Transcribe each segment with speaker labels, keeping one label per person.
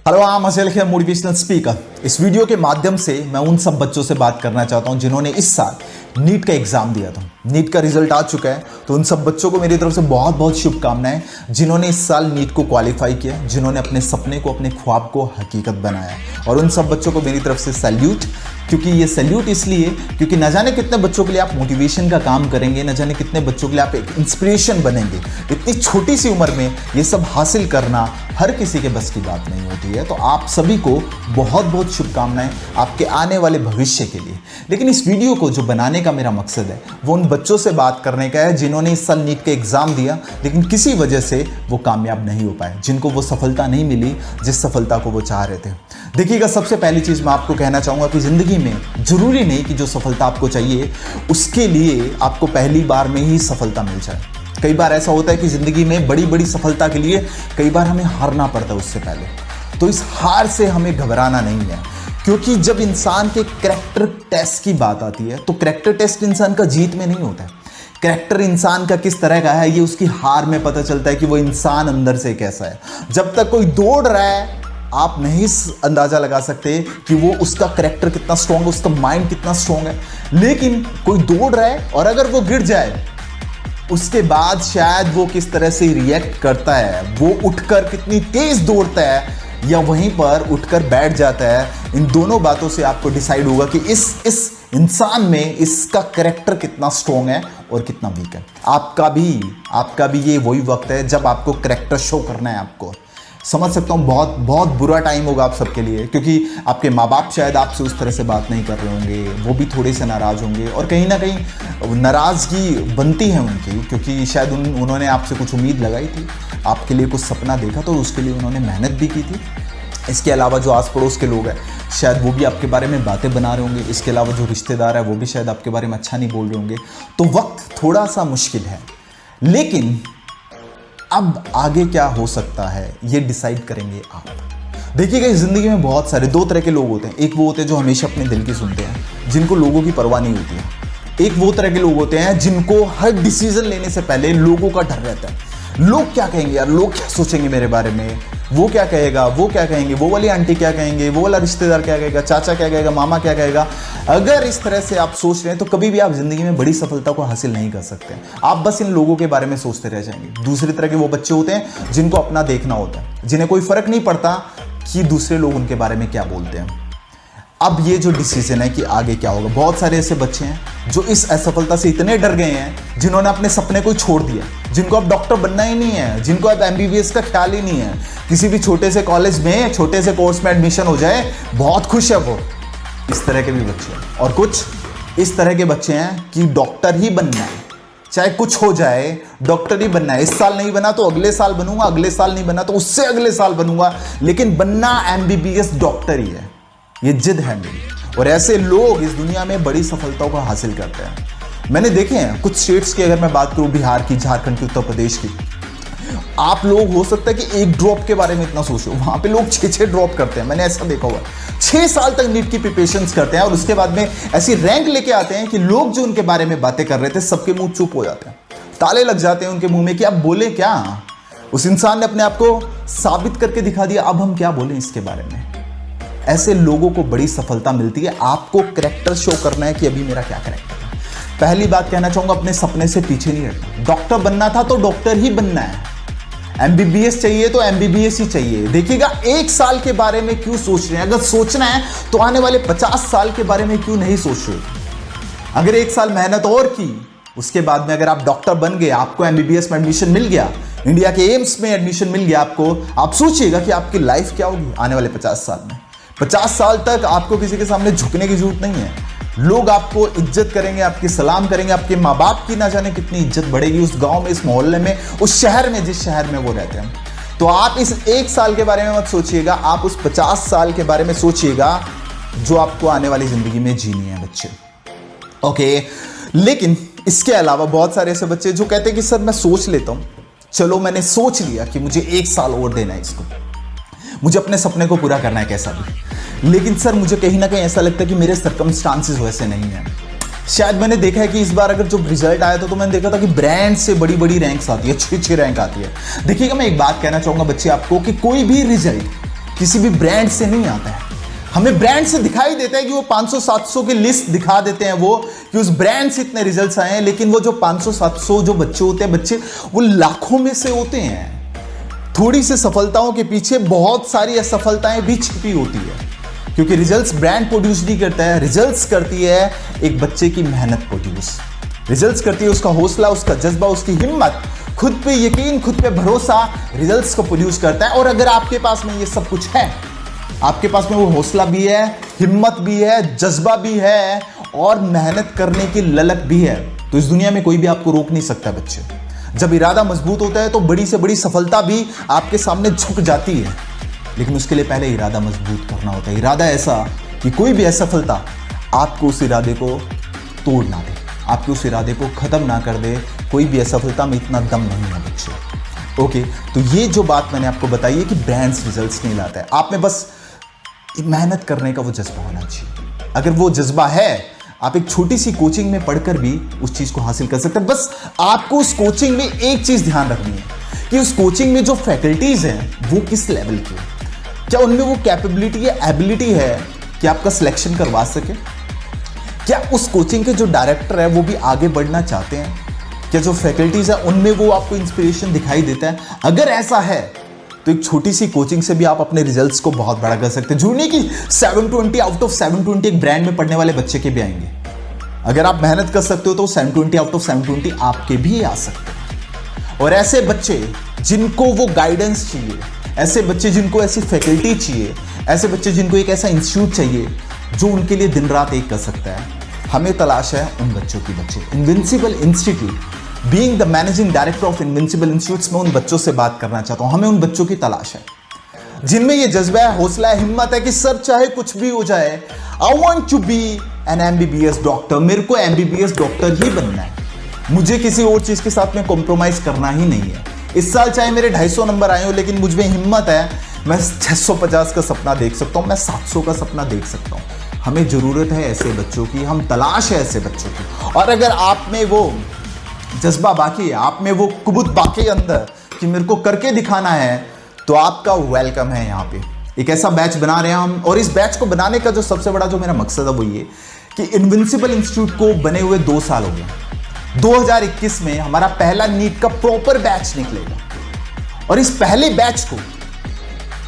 Speaker 1: Hello, I am अजल here, motivational speaker. इस video के माध्यम से मैं उन सब बच्चों से बात करना चाहता हूं जिन्होंने इस साल नीट का एग्जाम दिया था। नीट का रिजल्ट आ चुका है, तो उन सब बच्चों को मेरी तरफ से बहुत बहुत शुभकामनाएं जिन्होंने इस साल नीट को क्वालिफाई किया, जिन्होंने अपने सपने को, अपने ख्वाब को हकीकत बनाया। और उन सब बच्चों को मेरी तरफ से सैल्यूट, क्योंकि ये सैल्यूट इसलिए क्योंकि न जाने कितने बच्चों के लिए आप मोटिवेशन का काम करेंगे, न जाने कितने बच्चों के लिए आप एक इंस्पिरेशन बनेंगे। इतनी छोटी सी उम्र में ये सब हासिल करना हर किसी के बस की बात नहीं होती है। तो आप सभी को बहुत बहुत शुभकामनाएं आपके आने वाले भविष्य के लिए। लेकिन इस वीडियो को जो बनाने का मेरा मकसद है वो उन बच्चों से बात करने का है जिन्होंने इस साल नीट का एग्जाम दिया, लेकिन किसी वजह से वो कामयाब नहीं हो पाए, जिनको वो सफलता नहीं मिली जिस सफलता को वो चाह रहे थे। देखिएगा, सबसे पहली चीज़ मैं आपको कहना चाहूँगा कि ज़िंदगी में जरूरी नहीं कि जो सफलता आपको चाहिए उसके लिए आपको पहली बार में ही सफलता मिल जाए। कई बार ऐसा होता है कि ज़िंदगी में बड़ी बड़ी सफलता के लिए कई बार हमें हारना पड़ता है उससे पहले। तो इस हार से हमें घबराना नहीं है, क्योंकि जब इंसान के कैरेक्टर टेस्ट की बात आती है तो कैरेक्टर टेस्ट इंसान का जीत में नहीं होता है। कैरेक्टर इंसान का किस तरह का है ये उसकी हार में पता चलता है कि वो इंसान अंदर से कैसा है। जब तक कोई दौड़ रहा है आप नहीं अंदाजा लगा सकते कि वो उसका कैरेक्टर कितना स्ट्रॉन्ग है, उसका माइंड कितना स्ट्रॉन्ग है। लेकिन कोई दौड़ रहा है और अगर वो गिर जाए उसके बाद शायद वो किस तरह से रिएक्ट करता है, वो उठकर कितनी तेज दौड़ता है या वहीं पर उठकर बैठ जाता है, इन दोनों बातों से आपको डिसाइड होगा कि इस इंसान में इसका कैरेक्टर कितना स्ट्रॉन्ग है और कितना वीक है। आपका भी ये वही वक्त है जब आपको कैरेक्टर शो करना है। आपको समझ सकता हूँ बहुत बहुत बुरा टाइम होगा आप सबके लिए, क्योंकि आपके माँ बाप शायद आपसे उस तरह से बात नहीं कर रहे होंगे, वो भी थोड़े से नाराज़ होंगे और कहीं ना कहीं नाराज़गी बनती है उनकी, क्योंकि शायद उन्होंने आपसे कुछ उम्मीद लगाई थी, आपके लिए कुछ सपना देखा तो उसके लिए उन्होंने मेहनत भी की थी। इसके अलावा जो आस पड़ोस के लोग हैं शायद वो भी आपके बारे में बातें बना रहे होंगे। इसके अलावा जो रिश्तेदार है वो भी शायद आपके बारे में अच्छा नहीं बोल रहे होंगे। तो वक्त थोड़ा सा मुश्किल है, लेकिन अब आगे क्या हो सकता है ये डिसाइड करेंगे आप। देखिएगा, इस जिंदगी में बहुत सारे दो तरह के लोग होते हैं। एक वो होते हैं जो हमेशा अपने दिल की सुनते हैं, जिनको लोगों की परवाह नहीं होती है। एक वो तरह के लोग होते हैं जिनको हर डिसीजन लेने से पहले लोगों का डर रहता है। लोग क्या कहेंगे यार, लोग क्या सोचेंगे मेरे बारे में, वो क्या कहेगा, वो क्या कहेंगे, वो वाली आंटी क्या कहेंगे, वो वाला रिश्तेदार क्या कहेगा, चाचा क्या कहेगा, मामा क्या कहेगा। अगर इस तरह से आप सोच रहे हैं तो कभी भी आप जिंदगी में बड़ी सफलता को हासिल नहीं कर सकते। आप बस इन लोगों के बारे में सोचते रह जाएंगे। दूसरी तरह के वो बच्चे होते हैं जिनको अपना देखना होता है, जिन्हें कोई फर्क नहीं पड़ता कि दूसरे लोग उनके बारे में क्या बोलते हैं। अब ये जो डिसीजन है कि आगे क्या होगा, बहुत सारे ऐसे बच्चे हैं जो इस असफलता से इतने डर गए हैं, जिन्होंने अपने सपने को छोड़ दिया, जिनको अब डॉक्टर बनना ही नहीं है, जिनको अब MBBS का ख्याल ही नहीं है। किसी भी छोटे से कॉलेज में, छोटे से कोर्स में एडमिशन हो जाए बहुत खुश है वो। इस तरह के भी बच्चे हैं। और कुछ इस तरह के बच्चे हैं कि डॉक्टर ही बनना है, चाहे कुछ हो जाए डॉक्टर ही बनना है। इस साल नहीं बना तो अगले साल बनूंगा, अगले साल नहीं बना तो उससे अगले साल बनूंगा, लेकिन बनना MBBS डॉक्टर ही है। ये जिद है मेरी। और ऐसे लोग इस दुनिया में बड़ी सफलताओं को हासिल करते हैं। मैंने देखे हैं कुछ स्टेट्स की, अगर मैं बात करूं बिहार की, झारखंड की, उत्तर प्रदेश की, आप लोग हो सकता है कि एक ड्रॉप के बारे में इतना सोचो, वहां पे लोग 6 ड्रॉप करते हैं। मैंने ऐसा देखा हुआ, 6 साल तक नीट की प्रिपरेशंस करते हैं और उसके बाद में ऐसी रैंक लेके आते हैं कि लोग जो उनके बारे में बातें कर रहे थे सबके मुंह चुप हो जाते हैं, ताले लग जाते हैं उनके मुंह में कि अब बोले क्या। उस इंसान ने अपने आप को साबित करके दिखा दिया, अब हम क्या बोलें इसके बारे में। ऐसे लोगों को बड़ी सफलता मिलती है। आपको कैरेक्टर शो करना है कि अभी मेरा क्या कैरेक्टर है। पहली बात कहना चाहूंगा, अपने सपने से पीछे नहीं हटना। डॉक्टर बनना था तो डॉक्टर ही बनना है, MBBS चाहिए तो MBBS ही चाहिए। देखिएगा, 1 साल के बारे में क्यों सोच रहे हैं? अगर सोचना है तो आने वाले 50 साल के बारे में क्यों नहीं सोच रहे? अगर 1 साल मेहनत और की, उसके बाद में अगर आप डॉक्टर बन गए, आपको MBBS में एडमिशन मिल गया, इंडिया के एम्स में एडमिशन मिल गया आपको, आप सोचिएगा कि आपकी लाइफ क्या होगी आने वाले 50 साल में। 50 साल तक आपको किसी के सामने झुकने की जरूरत नहीं है। लोग आपको इज्जत करेंगे, आपकी सलाम करेंगे, आपके माँ बाप की ना जाने कितनी इज्जत बढ़ेगी उस गांव में, इस मोहल्ले में, उस शहर में, जिस शहर में वो रहते हैं। तो आप इस 1 साल के बारे में मत सोचिएगा, आप उस 50 साल के बारे में सोचिएगा जो आपको आने वाली जिंदगी में जीनी है बच्चे। ओके, लेकिन इसके अलावा बहुत सारे ऐसे बच्चे जो कहते हैं कि सर मैं सोच लेता हूं, चलो मैंने सोच लिया कि मुझे 1 साल और देना है इसको, मुझे अपने सपने को पूरा करना है कैसा भी। लेकिन सर मुझे कहीं ना कहीं ऐसा लगता है कि मेरे सर्कमस्टांसेस वैसे नहीं है। शायद मैंने देखा है कि इस बार अगर जो रिजल्ट आया था तो मैंने देखा था कि ब्रांड से बड़ी बड़ी रैंक्स आती है, अच्छी अच्छी रैंक आती है। देखिएगा मैं एक बात कहना चाहूंगा बच्चे आपको कि कोई भी रिजल्ट किसी भी ब्रांड से नहीं आता है। हमें ब्रांड से दिखाई देता है कि वो 500-700 की लिस्ट दिखा देते हैं वो कि उस ब्रांड से इतने रिजल्ट्स आए हैं, लेकिन वो जो 500-700 जो बच्चे होते हैं बच्चे वो लाखों में से होते हैं। थोड़ी सी सफलताओं के पीछे बहुत सारी असफलताएं भी छिपी होती है, क्योंकि रिजल्ट्स ब्रांड प्रोड्यूस नहीं करता है, रिजल्ट्स करती है एक बच्चे की मेहनत प्रोड्यूस। रिजल्ट्स करती है उसका हौसला, उसका जज्बा, उसकी हिम्मत, खुद पे यकीन, खुद पे भरोसा रिजल्ट्स को प्रोड्यूस करता है। और अगर आपके पास में ये सब कुछ है, आपके पास में वो हौसला भी है, हिम्मत भी है, जज्बा भी है और मेहनत करने की ललक भी है, तो इस दुनिया में कोई भी आपको रोक नहीं सकता बच्चे। जब इरादा मजबूत होता है तो बड़ी से बड़ी सफलता भी आपके सामने झुक जाती है, लेकिन उसके लिए पहले इरादा मजबूत करना होता है। इरादा ऐसा कि कोई भी असफलता आपको उस इरादे को तोड़ ना दे, आपके उस इरादे को खत्म ना कर दे। कोई भी असफलता में इतना दम नहीं है बच्चे। ओके, तो ये जो बात मैंने आपको बताई है कि ब्रांड्स रिजल्ट्स नहीं लाता है, आप में बस मेहनत करने का वो जज्बा होना चाहिए। अगर वो जज्बा है, आप एक छोटी सी कोचिंग में पढ़कर भी उस चीज को हासिल कर सकते हैं। बस आपको उस कोचिंग में एक चीज ध्यान रखनी है कि उस कोचिंग में जो फैकल्टीज हैं वो किस लेवल की है, क्या उनमें वो कैपेबिलिटी या एबिलिटी है कि आपका सिलेक्शन करवा सके, क्या उस कोचिंग के जो डायरेक्टर है वो भी आगे बढ़ना चाहते हैं, क्या जो फैकल्टीज है उनमें वो आपको इंस्पिरेशन दिखाई देता है। अगर ऐसा है तो एक छोटी सी कोचिंग से भी आप अपने रिजल्ट्स को बहुत बड़ा कर सकते हैं। जरूरी नहीं कि 720 आउट ऑफ 720 एक ब्रांड में पढ़ने वाले बच्चे के भी आएंगे। अगर आप मेहनत कर सकते हो तो 720 आउट ऑफ 720 आपके भी आ सकते हैं। और ऐसे बच्चे जिनको वो गाइडेंस चाहिए, ऐसे बच्चे जिनको ऐसी फैकल्टी चाहिए, ऐसे बच्चे जिनको एक ऐसा इंस्टीट्यूट चाहिए जो उनके लिए दिन रात एक कर सकता है, हमें तलाश है उन बच्चों की। बच्चे invincible institute, being the managing director of invincible institutes, में उन बच्चों से बात करना चाहता हूं। हमें उन बच्चों की तलाश है जिनमें ये जज्बा है, हौसला है, हिम्मत है कि सर चाहे कुछ भी हो जाए, I want to be an MBBS doctor. मेरे को MBBS डॉक्टर ही बनना है, मुझे किसी और चीज के साथ में कॉम्प्रोमाइज करना ही नहीं है। इस साल चाहे मेरे 250 नंबर आए हो, लेकिन मुझ में हिम्मत है, मैं 650 का सपना देख सकता हूं, मैं 700 का सपना देख सकता हूं। हमें जरूरत है ऐसे बच्चों की, हम तलाश है ऐसे बच्चों की। और अगर आप में वो जज्बा बाकी है, आप में वो कुबूत बाकी अंदर कि मेरे को करके दिखाना है, तो आपका वेलकम है यहाँ पे। एक ऐसा बैच बना रहे हैं हम, और इस बैच को बनाने का जो सबसे बड़ा जो मेरा मकसद है वो ये कि इनविंसिबल इंस्टीट्यूट को बने हुए 2 साल हो गए। 2021 में हमारा पहला नीट का प्रॉपर बैच निकलेगा, और इस पहले बैच को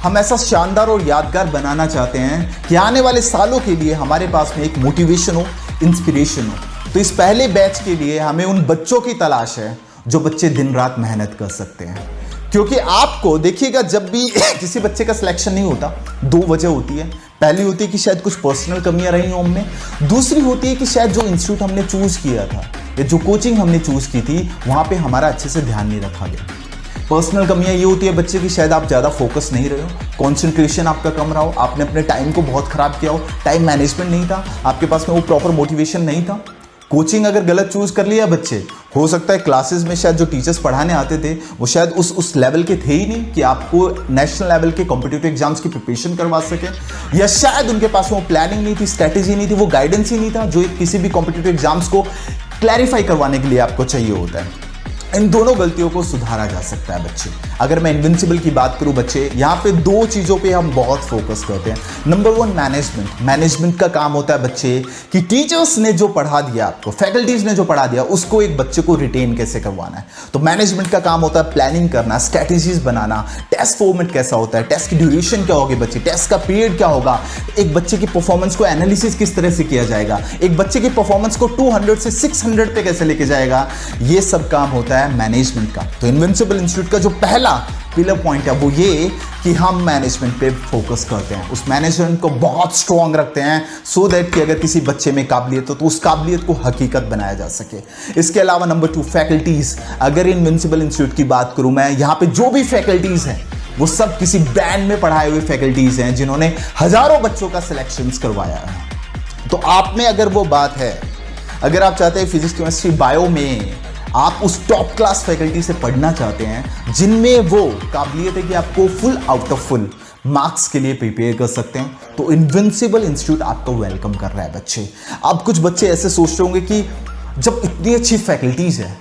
Speaker 1: हम ऐसा शानदार और यादगार बनाना चाहते हैं कि आने वाले सालों के लिए हमारे पास में एक मोटिवेशन हो, इंस्पिरेशन हो। तो इस पहले बैच के लिए हमें उन बच्चों की तलाश है जो बच्चे दिन रात मेहनत कर सकते हैं। क्योंकि आपको देखिएगा, जब भी किसी बच्चे का सिलेक्शन नहीं होता, 2 वजह होती है। पहली होती है कि शायद कुछ पर्सनल कमियां रही हों हमने, दूसरी होती है कि शायद जो इंस्टीट्यूट हमने चूज किया था या जो कोचिंग हमने चूज की थी वहां पे हमारा अच्छे से ध्यान नहीं रखा गया। पर्सनल कमियां ये होती है बच्चे की, शायद आप ज़्यादा फोकस नहीं रहे हो, कॉन्सेंट्रेशन आपका कम रहा हो, आपने अपने टाइम को बहुत खराब किया हो, टाइम मैनेजमेंट नहीं था, आपके पास में वो प्रॉपर मोटिवेशन नहीं था। कोचिंग अगर गलत चूज कर लिया बच्चे, हो सकता है क्लासेस में शायद जो टीचर्स पढ़ाने आते थे वो शायद उस लेवल के थे ही नहीं कि आपको नेशनल लेवल के कॉम्पिटिटिव एग्जाम्स की प्रिपरेशन करवा सके, या शायद उनके पास वो प्लानिंग नहीं थी, स्ट्रैटेजी नहीं थी, वो गाइडेंस ही नहीं था जो किसी भी कॉम्पिटिटिव एग्जाम्स को क्लैरिफाई करवाने के लिए आपको चाहिए होता है। इन दोनों गलतियों को सुधारा जा सकता है बच्चे। अगर मैं इनविंसिबल की बात करूं बच्चे, यहाँ पे 2 चीज़ों पे हम बहुत फोकस करते हैं। Number 1 management. मैनेजमेंट का काम होता है बच्चे कि टीचर्स ने जो पढ़ा दिया आपको, फैकल्टीज ने जो पढ़ा दिया, उसको एक बच्चे को रिटेन कैसे करवाना है। तो मैनेजमेंट का काम होता है प्लानिंग करना, स्ट्रैटेजीज बनाना, टेस्ट फॉर्मेट कैसा होता है, टेस्ट की ड्यूरेशन क्या होगी बच्चे, टेस्ट का पीरियड क्या होगा, एक बच्चे की परफॉर्मेंस को एनालिसिस किस तरह से किया जाएगा, एक बच्चे की परफॉर्मेंस को 200 से 600 पे कैसे लेके जाएगा, ये सब काम होता है मैनेजमेंट का। तो इनविंसिबल इंस्टीट्यूट का जो पहला पिलर पॉइंट है वो ये कि हम मैनेजमेंट पे फोकस करते हैं, उस मैनेजमेंट को बहुत स्ट्रॉन्ग रखते हैं, सो दैट कि अगर किसी बच्चे में काबिलियत हो तो उस काबिलियत को हकीकत बनाया जा सके। इसके अलावा नंबर 2 फैकल्टीज। अगर इनविंसिबल इंस्टीट्यूट की बात करूं मैं, यहाँ पे जो भी फैकल्टीज हैं वो सब किसी ब्रांड में पढ़ाए हुए फैकल्टीज हैं जिन्होंने हजारों बच्चों का सिलेक्शन करवाया है। तो आप में अगर वो बात है, अगर आप चाहते हैं फिजिक्स केमिस्ट्री बायो में आप उस टॉप क्लास फैकल्टी से पढ़ना चाहते हैं जिनमें वो काबिलियत है कि आपको full out of full marks के लिए प्रिपेयर कर सकते हैं, तो इनविंसिबल इंस्टीट्यूट आपको वेलकम कर रहा है बच्चे। अब कुछ बच्चे ऐसे सोचते होंगे कि जब इतनी अच्छी फैकल्टीज है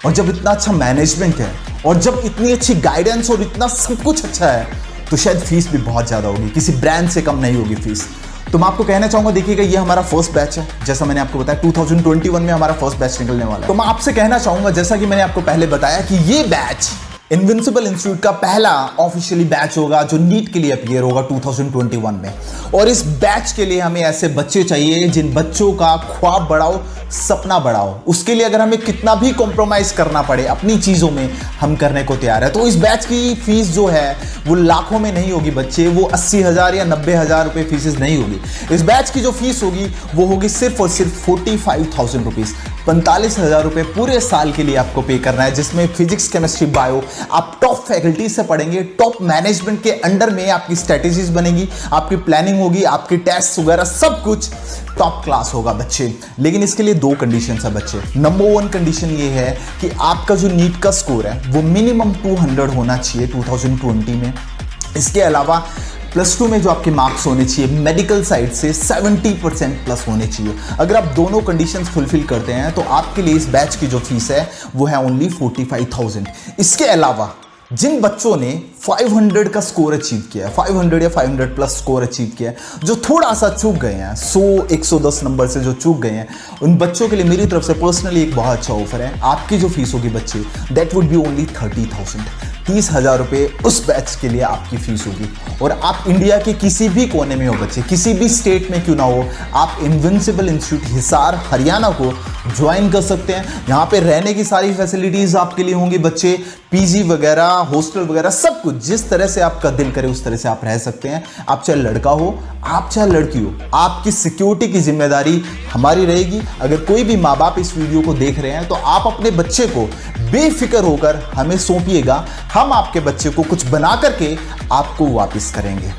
Speaker 1: और जब इतना अच्छा मैनेजमेंट है और जब इतनी अच्छी गाइडेंस और इतना सब कुछ अच्छा है तो शायद फीस भी बहुत ज़्यादा होगी, किसी ब्रांड से कम नहीं होगी फीस। तो मैं आपको कहना चाहूंगा, देखिएगा ये हमारा फर्स्ट बैच है, जैसा मैंने आपको बताया 2021 में हमारा फर्स्ट बैच निकलने वाला है। तो मैं आपसे कहना चाहूंगा, जैसा कि मैंने आपको पहले बताया कि ये बैच इनविंसिबल इंस्टीट्यूट का पहला ऑफिशियली बैच होगा जो नीट के लिए अपीयर होगा 2021 में। और इस बैच के लिए हमें ऐसे बच्चे चाहिए जिन बच्चों का ख्वाब बढ़ाओ, सपना बढ़ाओ। उसके लिए अगर हमें कितना भी कॉम्प्रोमाइज करना पड़े अपनी चीजों में, हम करने को तैयार है। तो इस बैच की फीस जो है वो लाखों में नहीं होगी बच्चे, वो 80,000 या 90,000 रुपए फीसेस नहीं होगी। इस बैच की जो फीस होगी वो होगी सिर्फ और सिर्फ 45,000 रुपीज, 45,000 रुपए पूरे साल के लिए आपको पे करना है, जिसमें फिजिक्स, केमिस्ट्री, बायो आप टॉप फैकल्टी से पढ़ेंगे, टॉप मैनेजमेंट के अंडर में आपकी स्ट्रेटेजीज बनेगी, आपकी प्लानिंग होगी, आपके टेस्ट वगैरह सब कुछ टॉप क्लास होगा बच्चे। लेकिन इसके लिए 2 कंडीशन है बच्चे। नंबर 1 कंडीशन ये है कि आपका जो नीट का स्कोर है वो मिनिमम 200 होना चाहिए 2020 में। इसके अलावा +2 में जो आपके मार्क्स होने चाहिए मेडिकल साइड से 70% प्लस होने चाहिए। अगर आप दोनों कंडीशंस फुलफिल करते हैं तो आपके लिए इस बैच की जो फीस है वो है ओनली 45,000। इसके अलावा जिन बच्चों ने 500 का स्कोर अचीव किया है, 500 या 500 प्लस स्कोर अचीव किया है, जो थोड़ा सा चूक गए हैं, 100-110 नंबर से जो चूक गए हैं, उन बच्चों के लिए मेरी तरफ से पर्सनली एक बहुत अच्छा ऑफर है। आपकी जो फीस होगी बच्चे, दैट वुड बी ओनली 30,000, 30,000 रुपये उस बैच के लिए आपकी फीस होगी। और आप इंडिया के किसी भी कोने में हो बच्चे, किसी भी स्टेट में क्यों ना हो, आप इनविंसिबल इंस्टीट्यूट हिसार हरियाणा को ज्वाइन कर सकते हैं। यहाँ पे रहने की सारी फैसिलिटीज आपके लिए होंगी बच्चे, पीजी वगैरह, हॉस्टल वगैरह सब कुछ, जिस तरह से आपका दिल करे उस तरह से आप रह सकते हैं। आप चाहे लड़का हो, आप चाहे लड़की हो, आपकी सिक्योरिटी की जिम्मेदारी हमारी रहेगी। अगर कोई भी माँ बाप इस वीडियो को देख रहे हैं तो आप अपने बच्चे को बेफिक्र होकर हमें सौंपिएगा, हम आपके बच्चे को कुछ बना करके आपको वापस करेंगे।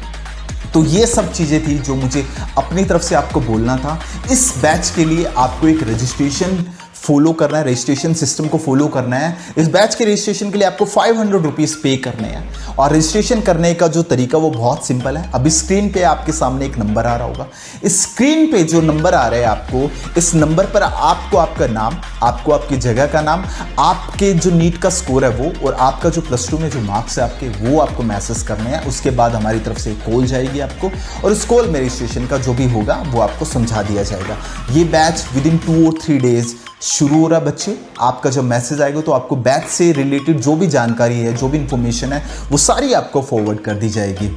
Speaker 1: तो ये सब चीज़ें थी जो मुझे अपनी तरफ से आपको बोलना था। इस बैच के लिए आपको एक रजिस्ट्रेशन फॉलो करना है, रजिस्ट्रेशन सिस्टम को फॉलो करना है। इस बैच के रजिस्ट्रेशन के लिए आपको 500 रुपीज़ पे करने हैं। और रजिस्ट्रेशन करने का जो तरीका वो बहुत सिंपल है। अभी स्क्रीन पे आपके सामने एक नंबर आ रहा होगा, इस स्क्रीन पे जो नंबर आ रहा है आपको, इस नंबर पर आपको आपका नाम, आपको आपकी जगह का नाम, आपके जो नीट का स्कोर है वो, और आपका जो +2 में जो मार्क्स है आपके, वो आपको मैसेज करने हैं। उसके बाद हमारी तरफ से एक कॉल जाएगी आपको, और उस कॉल में रजिस्ट्रेशन का जो भी होगा वो आपको समझा दिया जाएगा। ये बैच विदिन 2 और 3 डेज शुरू हो रहा है बच्चे। आपका जब मैसेज आएगा तो आपको बैच से रिलेटेड जो भी जानकारी है, जो भी इंफॉर्मेशन है, वो सारी आपको फॉरवर्ड कर दी जाएगी।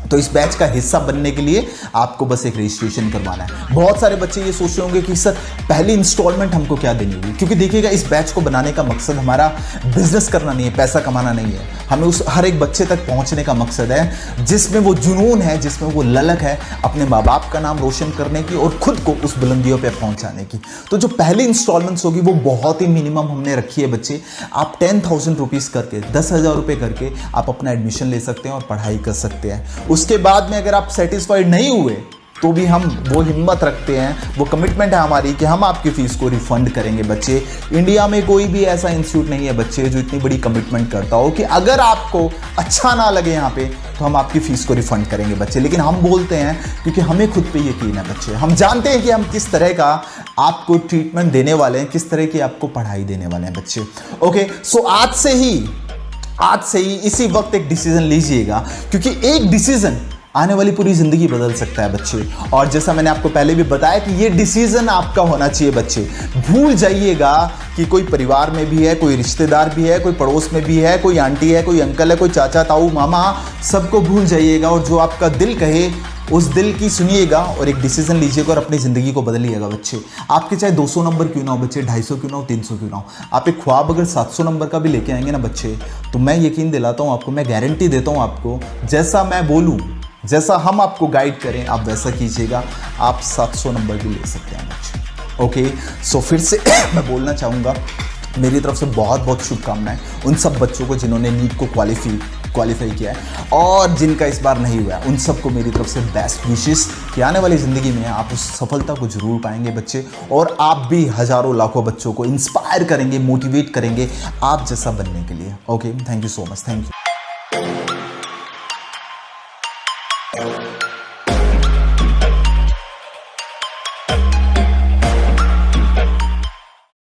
Speaker 1: तो इस बैच का हिस्सा बनने के लिए आपको बस एक रजिस्ट्रेशन करवाना है। बहुत सारे बच्चे ये सोच रहे होंगे कि सर पहली इंस्टॉलमेंट हमको क्या देनी होगी, क्योंकि देखिएगा इस बैच को बनाने का मकसद हमारा बिजनेस करना नहीं है, पैसा कमाना नहीं है। हमें उस हर एक बच्चे तक पहुंचने का मकसद है जिसमें वो जुनून है, जिसमें वो ललक है अपने माँ बाप का नाम रोशन करने की और खुद को उस बुलंदियों पर पहुंचाने की। तो जो पहली इंस्टॉलमेंट्स होगी वो बहुत ही मिनिमम हमने रखी है बच्चे। आप 10,000 रुपीज़ करके, 10,000 रुपये करके आप अपना एडमिशन ले सकते हैं और पढ़ाई कर सकते हैं। उसके बाद में अगर आप सेटिस्फाइड नहीं हुए तो भी हम वो हिम्मत रखते हैं, वो कमिटमेंट है हमारी कि हम आपकी फीस को रिफंड करेंगे बच्चे। इंडिया में कोई भी ऐसा इंस्टीट्यूट नहीं है बच्चे जो इतनी बड़ी कमिटमेंट करता हो कि अगर आपको अच्छा ना लगे यहाँ पे तो हम आपकी फीस को रिफंड करेंगे बच्चे। लेकिन हम बोलते हैं क्योंकि हमें खुद पे यकीन है बच्चे, हम जानते हैं कि हम किस तरह का आपको ट्रीटमेंट देने वाले हैं, किस तरह की आपको पढ़ाई देने वाले हैं बच्चे। ओके, सो आज से ही इसी वक्त एक डिसीजन लीजिएगा, क्योंकि एक डिसीजन आने वाली पूरी जिंदगी बदल सकता है बच्चे। और जैसा मैंने आपको पहले भी बताया कि ये डिसीजन आपका होना चाहिए बच्चे। भूल जाइएगा कि कोई परिवार में भी है, कोई रिश्तेदार भी है, कोई पड़ोस में भी है, कोई आंटी है, कोई अंकल है, कोई चाचा, ताऊ, मामा, सबको भूल जाइएगा और जो आपका दिल कहे उस दिल की सुनिएगा और एक डिसीजन लीजिएगा और अपनी ज़िंदगी को बदलिएगा बच्चे। आपके चाहे 200 नंबर क्यों ना हो बच्चे, 250 क्यों ना हो, 300 क्यों ना हो, आप एक ख्वाब अगर 700 नंबर का भी लेके आएंगे ना बच्चे, तो मैं यकीन दिलाता हूँ आपको, मैं गारंटी देता हूँ आपको, जैसा मैं बोलूँ, जैसा हम आपको गाइड करें आप वैसा कीजिएगा, आप 700 नंबर भी ले सकते हैं बच्चे। ओके, सो फिर से मैं बोलना चाहूँगा, मेरी तरफ से बहुत बहुत शुभकामनाएं उन सब बच्चों को जिन्होंने नीट को क्वालिफाई किया है और जिनका इस बार नहीं हुआ है, उन सबको मेरी तरफ से बेस्ट विशेस कि आने वाली ज़िंदगी में आप उस सफलता को जरूर पाएंगे बच्चे, और आप भी हज़ारों लाखों बच्चों को इंस्पायर करेंगे, मोटिवेट करेंगे आप जैसा बनने के लिए। Okay, thank you so much, thank you.